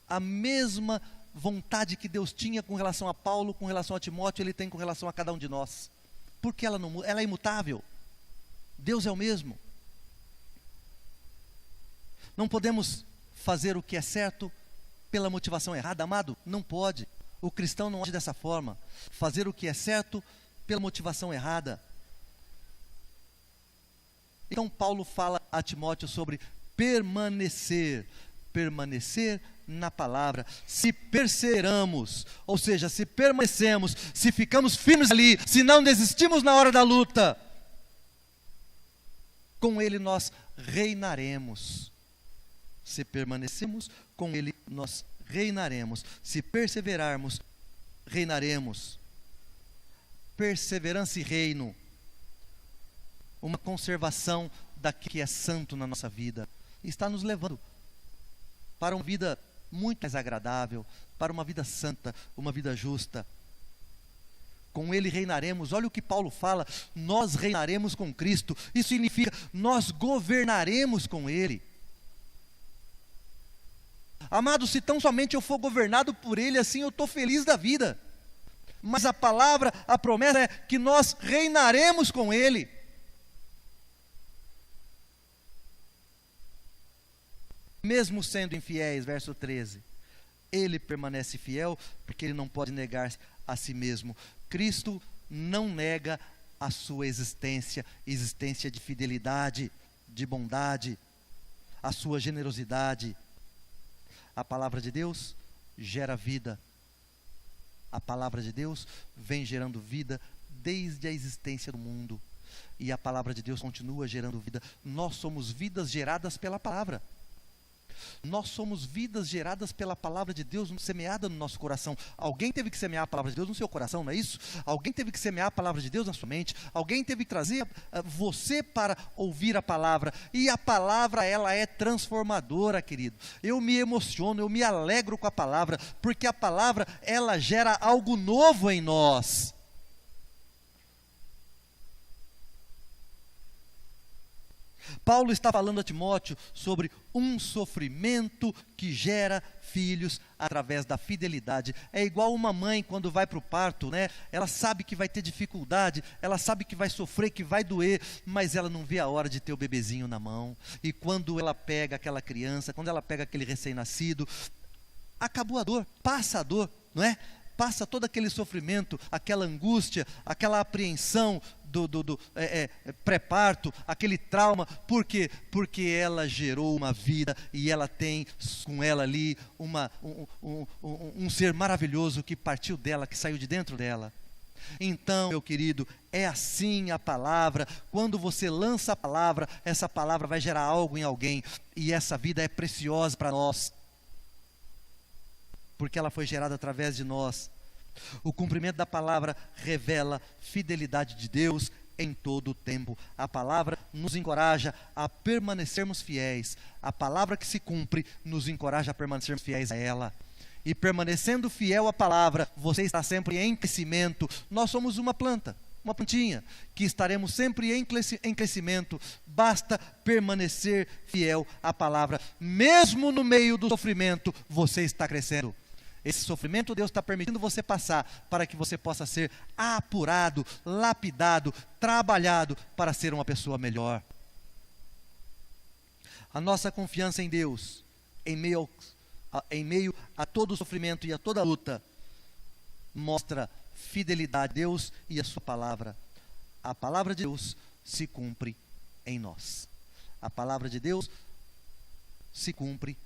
A mesma vontade que Deus tinha com relação a Paulo, com relação a Timóteo, Ele tem com relação a cada um de nós. Porque ela não muda, ela é imutável. Deus é o mesmo. Não podemos fazer o que é certo pela motivação errada, amado, não pode. O cristão não age dessa forma. Fazer o que é certo pela motivação errada. Então Paulo fala a Timóteo sobre permanecer na palavra. Se perseveramos, ou seja, se permanecemos, se ficamos firmes ali, se não desistimos na hora da luta, com Ele nós reinaremos. Se permanecemos, com Ele nós reinaremos. Se perseverarmos, reinaremos. Perseverança e reino, uma conservação daquilo que é santo na nossa vida, está nos levando para uma vida muito mais agradável, para uma vida santa, uma vida justa. Com Ele reinaremos. Olha o que Paulo fala, nós reinaremos com Cristo. Isso significa, nós governaremos com Ele. Amado, se tão somente eu for governado por Ele, assim eu estou feliz da vida. Mas a palavra, a promessa é que nós reinaremos com Ele. Mesmo sendo infiéis, verso 13, Ele permanece fiel, porque Ele não pode negar a si mesmo. Cristo não nega a sua existência de fidelidade, de bondade, a sua generosidade. A palavra de Deus gera vida. A palavra de Deus vem gerando vida desde a existência do mundo. E a palavra de Deus continua gerando vida. Nós somos vidas geradas pela palavra. Nós somos vidas geradas pela palavra de Deus, semeada no nosso coração. Alguém teve que semear a palavra de Deus no seu coração, não é isso? Alguém teve que semear a palavra de Deus na sua mente. Alguém teve que trazer você para ouvir a palavra. E a palavra, ela é transformadora, querido. Eu me emociono, eu me alegro com a palavra, porque a palavra, ela gera algo novo em nós. Paulo está falando a Timóteo sobre um sofrimento que gera filhos através da fidelidade. É igual uma mãe quando vai para o parto, né? Ela sabe que vai ter dificuldade, ela sabe que vai sofrer, que vai doer, mas ela não vê a hora de ter o bebezinho na mão. E quando ela pega aquela criança, quando ela pega aquele recém-nascido, acabou a dor, passa a dor, não é? Passa todo aquele sofrimento, aquela angústia, aquela apreensão do pré-parto, aquele trauma. Por quê? Porque ela gerou uma vida e ela tem com ela ali um ser maravilhoso que partiu dela, que saiu de dentro dela. Então, meu querido, é assim a palavra. Quando você lança a palavra, essa palavra vai gerar algo em alguém. E essa vida é preciosa para nós, porque ela foi gerada através de nós. O cumprimento da palavra revela fidelidade de Deus, em todo o tempo. A palavra nos encoraja a permanecermos fiéis. A palavra que se cumpre nos encoraja a permanecermos fiéis a ela. E permanecendo fiel à palavra, você está sempre em crescimento. Nós somos uma planta, uma plantinha, que estaremos sempre em crescimento. Basta permanecer fiel à palavra. Mesmo no meio do sofrimento, você está crescendo. Esse sofrimento Deus está permitindo você passar, para que você possa ser apurado, lapidado, trabalhado, para ser uma pessoa melhor. A nossa confiança em Deus, em meio a todo o sofrimento e a toda a luta, mostra fidelidade a Deus e a sua palavra. A palavra de Deus se cumpre em nós. A palavra de Deus se cumpre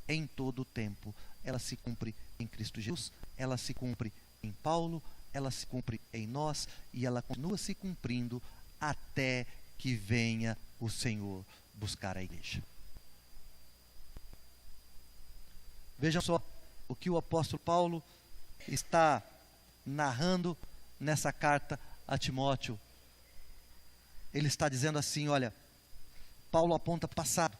em todo o tempo. Ela se cumpre em Cristo Jesus, ela se cumpre em Paulo, ela se cumpre em nós e ela continua se cumprindo até que venha o Senhor buscar a igreja. Vejam só o que o apóstolo Paulo está narrando nessa carta a Timóteo. Ele está dizendo assim, olha, Paulo aponta para o passado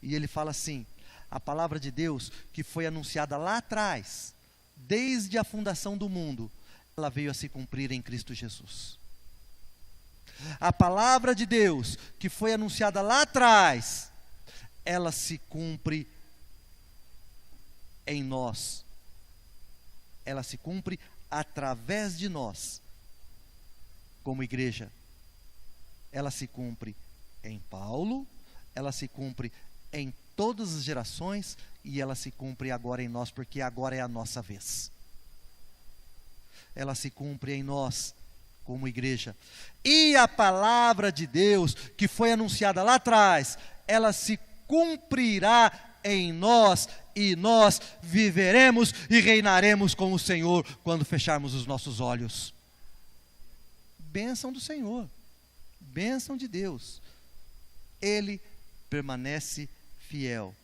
e ele fala assim: a palavra de Deus que foi anunciada lá atrás, desde a fundação do mundo, ela veio a se cumprir em Cristo Jesus. A palavra de Deus que foi anunciada lá atrás, ela se cumpre em nós. Ela se cumpre através de nós, como igreja. Ela se cumpre em Paulo, ela se cumpre em todas as gerações e ela se cumpre agora em nós, porque agora é a nossa vez. Ela se cumpre em nós, como igreja. E a palavra de Deus, que foi anunciada lá atrás, ela se cumprirá em nós, e nós viveremos e reinaremos com o Senhor quando fecharmos os nossos olhos. Bênção do Senhor, bênção de Deus. Ele permanece fiel.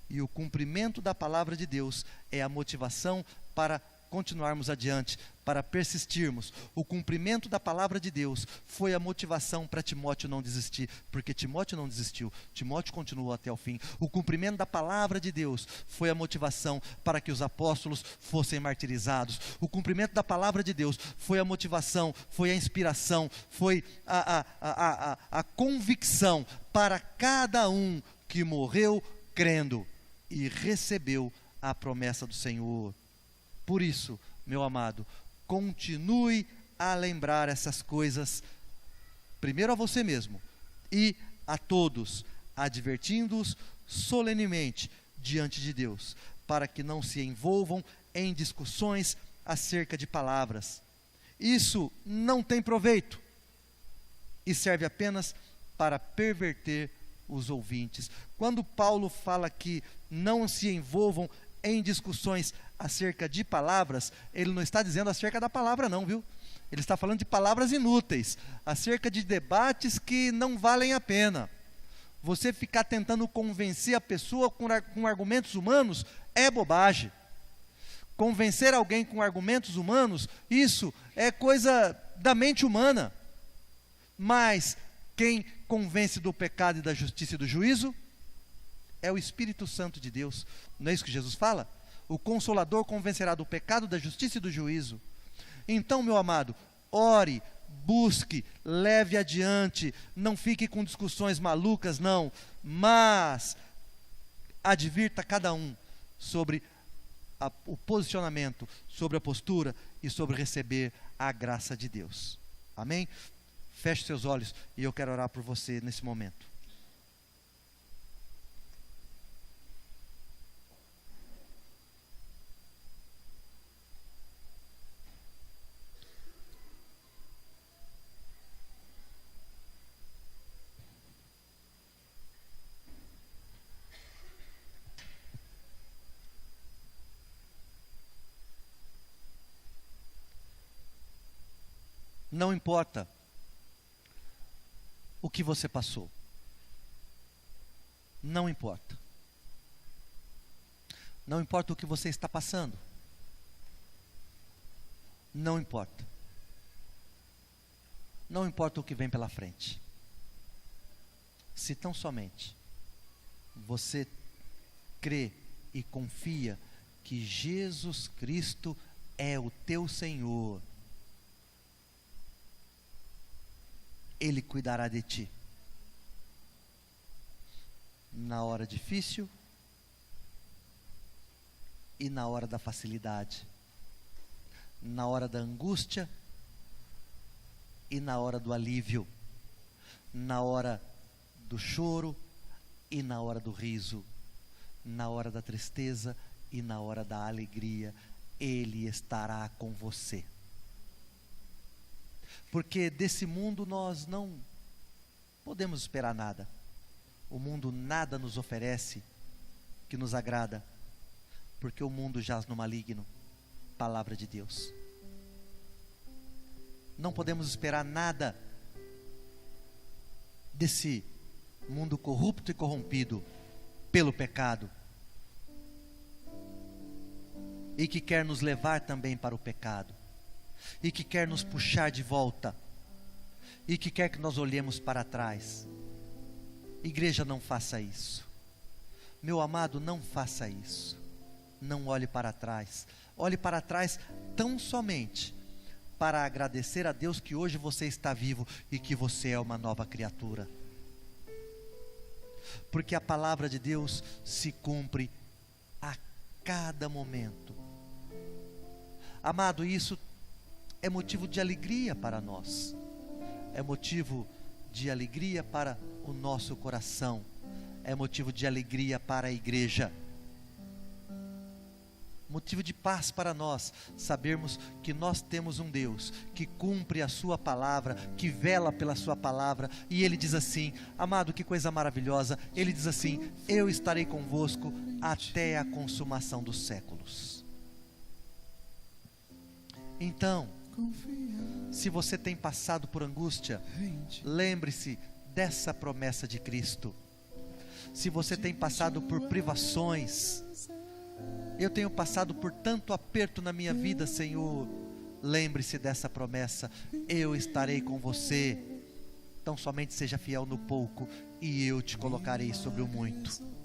E o cumprimento da palavra de Deus é a motivação para continuarmos adiante, para persistirmos. O cumprimento da palavra de Deus foi a motivação para Timóteo não desistir, porque Timóteo não desistiu, Timóteo continuou até o fim. O cumprimento da palavra de Deus foi a motivação para que os apóstolos fossem martirizados. O cumprimento da palavra de Deus foi a motivação, foi a inspiração, foi a convicção para cada um que morreu crendo e recebeu a promessa do Senhor. Por isso, meu amado, continue a lembrar essas coisas, primeiro a você mesmo e a todos, advertindo-os solenemente diante de Deus, para que não se envolvam em discussões acerca de palavras. Isso não tem proveito e serve apenas para perverter os ouvintes. Quando Paulo fala que não se envolvam em discussões acerca de palavras, ele não está dizendo acerca da palavra não, viu? Ele está falando de palavras inúteis, acerca de debates que não valem a pena. Você ficar tentando convencer a pessoa com argumentos humanos é bobagem. Convencer alguém com argumentos humanos, isso é coisa da mente humana. Mas quem convence do pecado e da justiça e do juízo é o Espírito Santo de Deus. Não é isso que Jesus fala? O Consolador convencerá do pecado, da justiça e do juízo. Então, meu amado, ore, busque, leve adiante, não fique com discussões malucas, não, mas advirta cada um sobre o posicionamento, sobre a postura e sobre receber a graça de Deus. Amém? Feche seus olhos e eu quero orar por você nesse momento. Não importa o que você passou. Não importa. Não importa o que você está passando. Não importa. não importa o que vem pela frente. Se tão somente você crê e confia que Jesus Cristo é o teu Senhor, Ele cuidará de ti. Na hora difícil e na hora da facilidade. Na hora da angústia e na hora do alívio. Na hora do choro e na hora do riso. Na hora da tristeza e na hora da alegria. Ele estará com você. Porque desse mundo nós não podemos esperar nada. O mundo nada nos oferece que nos agrada, porque o mundo jaz no maligno. Palavra de Deus. Não podemos esperar nada desse mundo corrupto e corrompido pelo pecado, e que quer nos levar também para o pecado, e que quer nos puxar de volta, e que quer que nós olhemos para trás. Igreja, não faça isso. Meu amado, não faça isso. Não olhe para trás. Olhe para trás tão somente para agradecer a Deus que hoje você está vivo e que você é uma nova criatura. Porque a palavra de Deus se cumpre a cada momento. Amado, isso é motivo de alegria para nós. É motivo de alegria para o nosso coração. É motivo de alegria para a igreja. Motivo de paz para nós, sabermos que nós temos um Deus que cumpre a sua palavra, que vela pela sua palavra, e Ele diz assim, amado, que coisa maravilhosa, Ele diz assim, eu estarei convosco até a consumação dos séculos. Então, se você tem passado por angústia, lembre-se dessa promessa de Cristo. Se você tem passado por privações, eu tenho passado por tanto aperto na minha vida, Senhor, lembre-se dessa promessa, eu estarei com você, tão somente seja fiel no pouco, e eu te colocarei sobre o muito.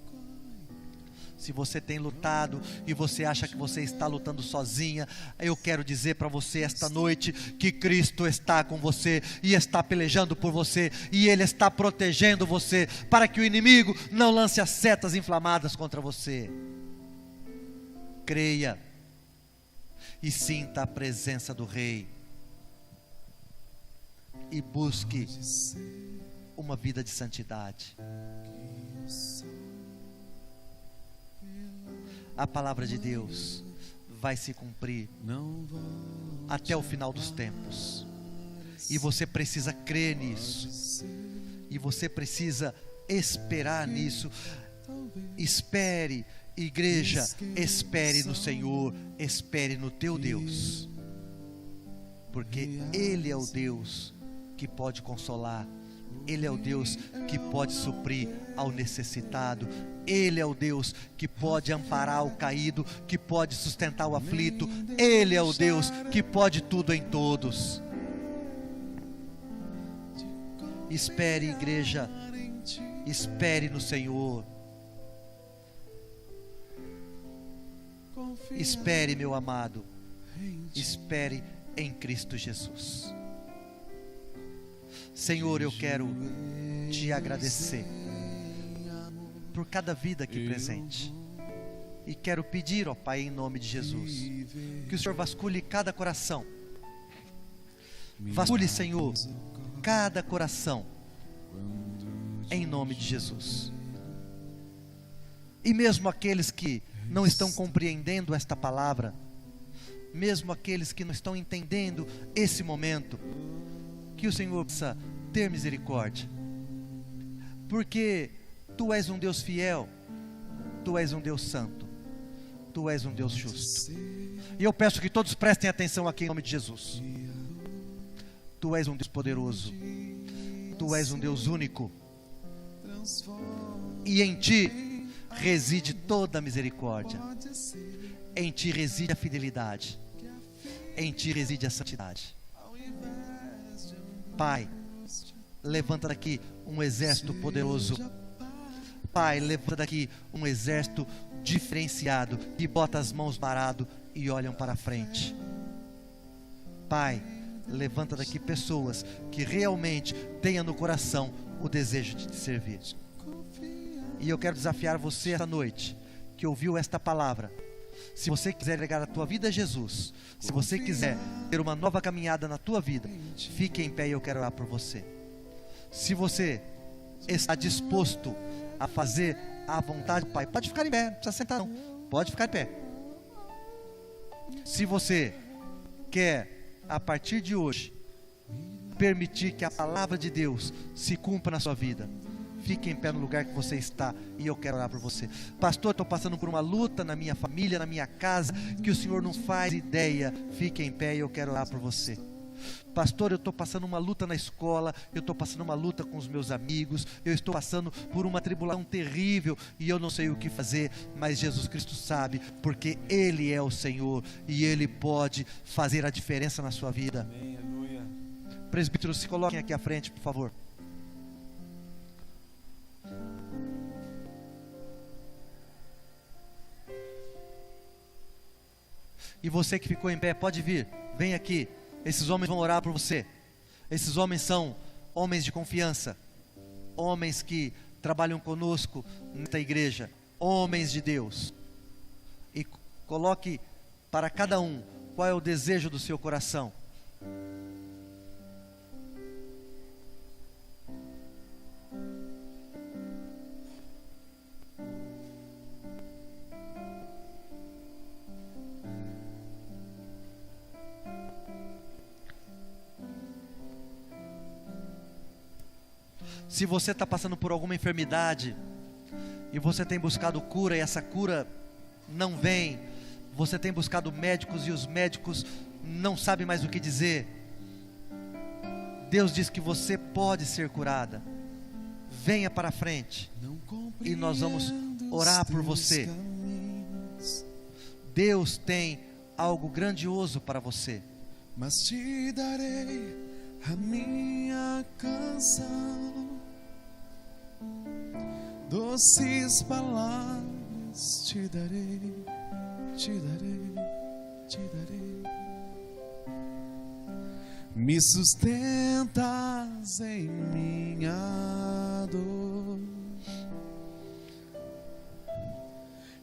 Se você tem lutado, e você acha que você está lutando sozinha, eu quero dizer para você esta noite, que Cristo está com você, e está pelejando por você, e Ele está protegendo você, para que o inimigo não lance as setas inflamadas contra você. Creia e sinta a presença do Rei e busque uma vida de santidade. A palavra de Deus vai se cumprir até o final dos tempos, e você precisa crer nisso, e você precisa esperar nisso. Espere, igreja, espere no Senhor, espere no teu Deus, porque Ele é o Deus que pode consolar, Ele é o Deus que pode suprir ao necessitado, Ele é o Deus que pode amparar o caído, que pode sustentar o aflito, Ele é o Deus que pode tudo em todos. Espere, igreja, espere no Senhor. Espere, meu amado, espere em Cristo Jesus. Senhor, eu quero te agradecer por cada vida aqui presente, e quero pedir, ó Pai, em nome de Jesus, que o Senhor vasculhe cada coração. Vasculhe, Senhor, cada coração, em nome de Jesus. E mesmo aqueles que não estão compreendendo esta palavra, mesmo aqueles que não estão entendendo esse momento, que o Senhor possa ter misericórdia, porque Tu és um Deus fiel, Tu és um Deus santo, Tu és um Deus justo. E eu peço que todos prestem atenção aqui em nome de Jesus. Tu és um Deus poderoso, Tu és um Deus único, e em Ti reside toda a misericórdia, em Ti reside a fidelidade, em Ti reside a santidade. Pai, levanta daqui um exército poderoso. Pai, levanta daqui um exército diferenciado, que bota as mãos parado e olham para frente. Pai, levanta daqui pessoas que realmente tenham no coração o desejo de te servir. E eu quero desafiar você esta noite, que ouviu esta palavra. Se você quiser entregar a tua vida a Jesus, se você quiser ter uma nova caminhada na tua vida, fique em pé e eu quero orar por você. Se você está disposto a fazer a vontade do Pai, pode ficar em pé, não precisa sentar não, pode ficar em pé. Se você quer, a partir de hoje, permitir que a palavra de Deus se cumpra na sua vida, fique em pé no lugar que você está e eu quero orar por você. Pastor, estou passando por uma luta na minha família, na minha casa, que o Senhor não faz ideia. Fique em pé e eu quero orar por você. Pastor, eu estou passando uma luta na escola, eu estou passando uma luta com os meus amigos, eu estou passando por uma tribulação terrível e eu não sei o que fazer, mas Jesus Cristo sabe, porque Ele é o Senhor e Ele pode fazer a diferença na sua vida. Amém, aleluia. Presbíteros, se coloquem aqui à frente, por favor. E você que ficou em pé, pode vir, vem aqui. Esses homens vão orar por você. Esses homens são homens de confiança, homens que trabalham conosco nesta igreja, homens de Deus. E coloque para cada um qual é o desejo do seu coração. Se você está passando por alguma enfermidade e você tem buscado cura e essa cura não vem, você tem buscado médicos e os médicos não sabem mais o que dizer, Deus diz que você pode ser curada. Venha para frente e nós vamos orar por você. Deus tem algo grandioso para você. Mas te darei a minha canção, doces palavras te darei, te darei, te darei. Me sustentas em minha dor,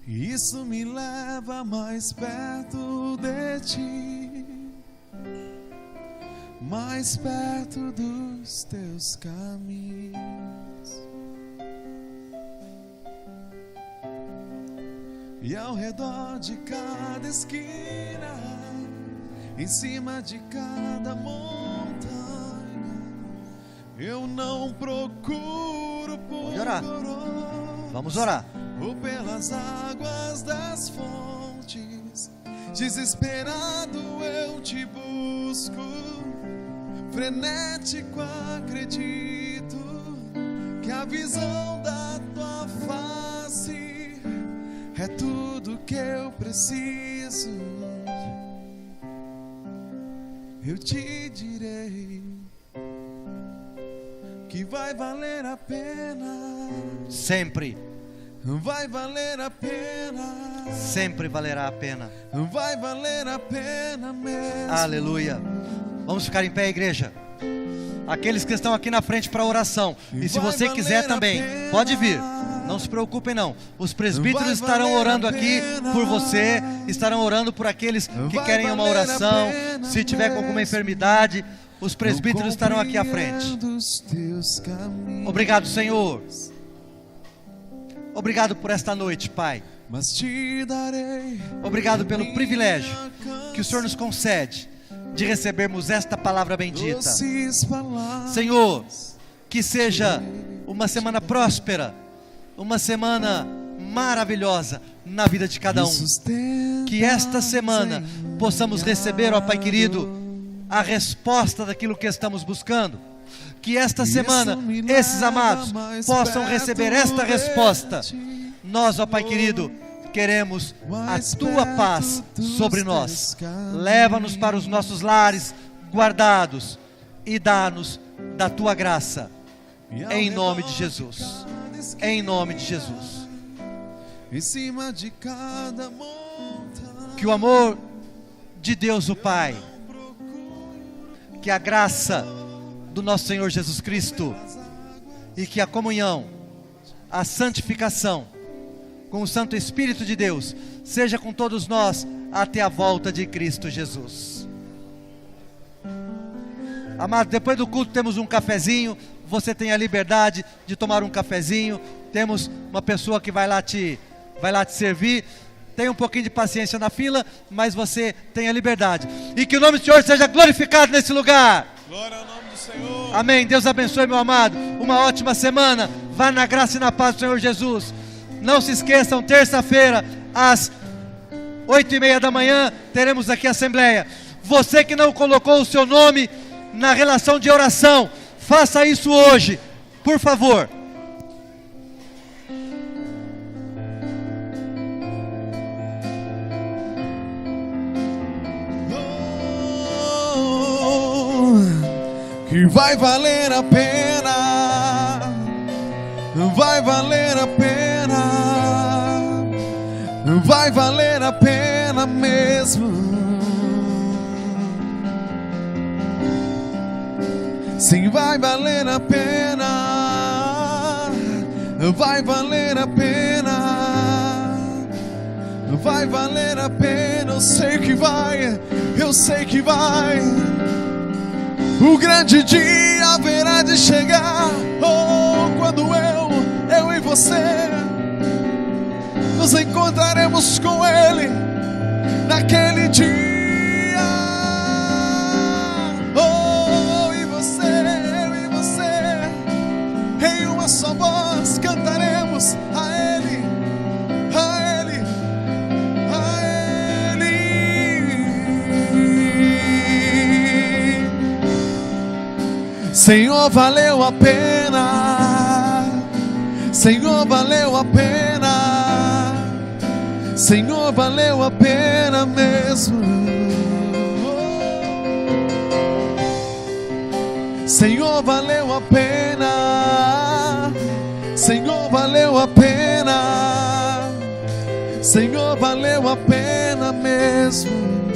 isso me leva mais perto de ti, mais perto dos teus caminhos. E ao redor de cada esquina, em cima de cada montanha, eu não procuro por orar. Vamos orar. ou pelas águas das fontes. Desesperado eu te busco, frenético acredito que a visão da tua face é tudo que eu preciso. Eu te direi que vai valer a pena. Sempre. Vai valer a pena. Sempre valerá a pena. Vai valer a pena mesmo. Aleluia. Vamos ficar em pé, igreja. Aqueles que estão aqui na frente para oração. E se você quiser também, pode vir. Não se preocupem não. Os presbíteros estarão orando aqui por você. Estarão orando por aqueles que querem uma oração. Se tiver com alguma enfermidade, os presbíteros estarão aqui à frente. Obrigado, Senhor. Obrigado por esta noite, Pai. Obrigado pelo privilégio que o Senhor nos concede de recebermos esta palavra bendita. Senhor, que seja uma semana próspera, uma semana maravilhosa na vida de cada um. Que esta semana possamos receber, ó Pai querido, a resposta daquilo que estamos buscando. Que esta semana esses amados possam receber esta resposta. Nós, ó Pai querido, queremos a Tua paz sobre nós. Leva-nos para os nossos lares guardados e dá-nos da tua graça. Em nome de Jesus. Em nome de Jesus. Em cima de cada montanha. Que o amor de Deus o Pai, que a graça do nosso Senhor Jesus Cristo e que a comunhão, a santificação com o Santo Espírito de Deus seja com todos nós até a volta de Cristo Jesus. Amado, depois do culto temos um cafezinho. Você tem a liberdade de tomar um cafezinho. Temos uma pessoa que vai lá te servir. Tenha um pouquinho de paciência na fila, mas você tem a liberdade. E que o nome do Senhor seja glorificado nesse lugar. Glória ao nome do Senhor. Amém. Deus abençoe, meu amado. Uma ótima semana. Vá na graça e na paz do Senhor Jesus. Não se esqueçam, terça-feira, às 8:30 da manhã, teremos aqui a assembleia. Você que não colocou o seu nome na relação de oração, faça isso hoje, por favor. Que vai valer a pena, vai valer a pena, vai valer a pena mesmo. Sim, vai valer a pena, vai valer a pena, vai valer a pena. Eu sei que vai, eu sei que vai. O grande dia haverá de chegar, oh, quando eu e você nos encontraremos com Ele naquele dia. Oh, eu e você, em uma só voz cantaremos a Ele, a Ele, a Ele. Senhor, valeu a pena, Senhor, valeu a pena, Senhor, valeu a pena mesmo. Senhor, valeu a pena, Senhor, valeu a pena, Senhor, valeu a pena mesmo.